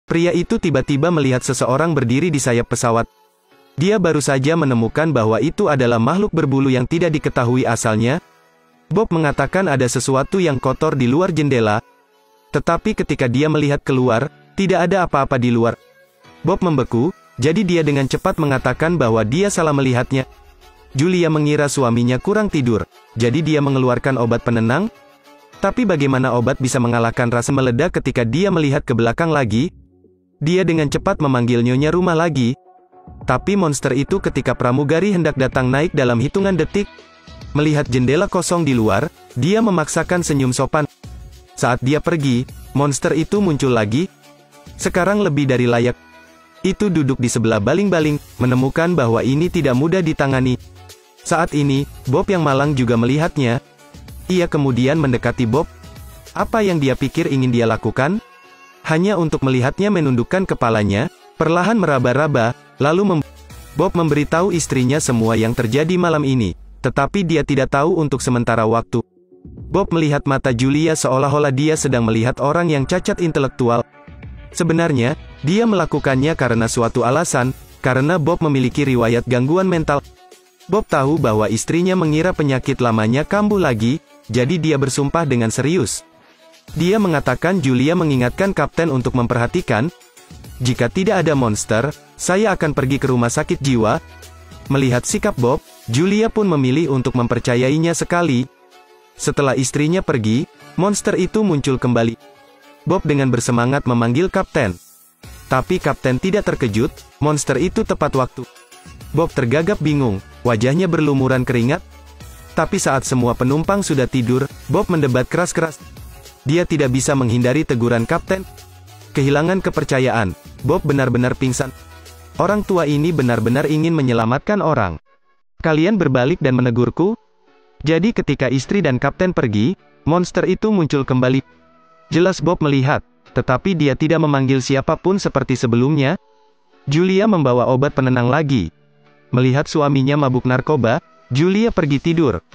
Pria itu tiba-tiba melihat seseorang berdiri di sayap pesawat. Dia baru saja menemukan bahwa itu adalah makhluk berbulu yang tidak diketahui asalnya. Bob mengatakan ada sesuatu yang kotor di luar jendela. Tetapi ketika dia melihat keluar, tidak ada apa-apa di luar. Bob membeku, jadi dia dengan cepat mengatakan bahwa dia salah melihatnya. Julia mengira suaminya kurang tidur, jadi dia mengeluarkan obat penenang. Tapi bagaimana obat bisa mengalahkan rasa meledak ketika dia melihat ke belakang lagi? Dia dengan cepat memanggil Nyonya Rumah lagi. Tapi monster itu ketika pramugari hendak datang naik dalam hitungan detik. Melihat jendela kosong di luar, dia memaksakan senyum sopan. Saat dia pergi, monster itu muncul lagi. Sekarang lebih dari layak. Itu duduk di sebelah baling-baling, menemukan bahwa ini tidak mudah ditangani. Saat ini, Bob yang malang juga melihatnya. Ia kemudian mendekati Bob. Apa yang dia pikir ingin dia lakukan? Hanya untuk melihatnya menundukkan kepalanya, perlahan meraba-raba, lalu Bob memberitahu istrinya semua yang terjadi malam ini, tetapi dia tidak tahu untuk sementara waktu. Bob melihat mata Julia seolah-olah dia sedang melihat orang yang cacat intelektual. Sebenarnya, dia melakukannya karena suatu alasan, karena Bob memiliki riwayat gangguan mental. Bob tahu bahwa istrinya mengira penyakit lamanya kambuh lagi, jadi dia bersumpah dengan serius. Dia mengatakan Julia mengingatkan kapten untuk memperhatikan. Jika tidak ada monster, saya akan pergi ke rumah sakit jiwa. Melihat sikap Bob, Julia pun memilih untuk mempercayainya sekali. Setelah istrinya pergi, monster itu muncul kembali. Bob dengan bersemangat memanggil kapten. Tapi kapten tidak terkejut, monster itu tepat waktu. Bob tergagap bingung, wajahnya berlumuran keringat. Tapi saat semua penumpang sudah tidur, Bob mendebat keras-keras. Dia tidak bisa menghindari teguran kapten. Kehilangan kepercayaan, Bob benar-benar pingsan. Orang tua ini benar-benar ingin menyelamatkan orang. Kalian berbalik dan menegurku? Jadi ketika istri dan kapten pergi, monster itu muncul kembali. Jelas Bob melihat, tetapi dia tidak memanggil siapapun seperti sebelumnya. Julia membawa obat penenang lagi. Melihat suaminya mabuk narkoba, Julia pergi tidur.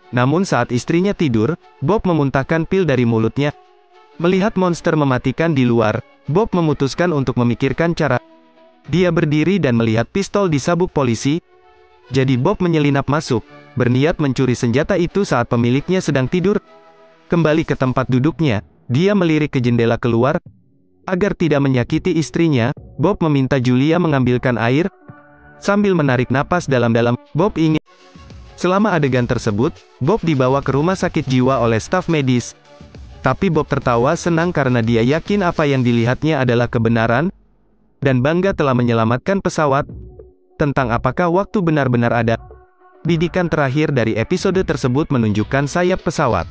Namun saat istrinya tidur, Bob memuntahkan pil dari mulutnya. Melihat monster mematikan di luar, Bob memutuskan untuk memikirkan cara. Dia berdiri dan melihat pistol di sabuk polisi. Jadi Bob menyelinap masuk, berniat mencuri senjata itu saat pemiliknya sedang tidur. Kembali ke tempat duduknya, dia melirik ke jendela keluar. Agar tidak menyakiti istrinya, Bob meminta Julia mengambilkan air. Sambil menarik napas dalam-dalam, Bob ingin. Selama adegan tersebut, Bob dibawa ke rumah sakit jiwa oleh staf medis. Tapi Bob tertawa senang karena dia yakin apa yang dilihatnya adalah kebenaran. Dan bangga telah menyelamatkan pesawat. Tentang apakah waktu benar-benar ada. Bidikan terakhir dari episode tersebut menunjukkan sayap pesawat.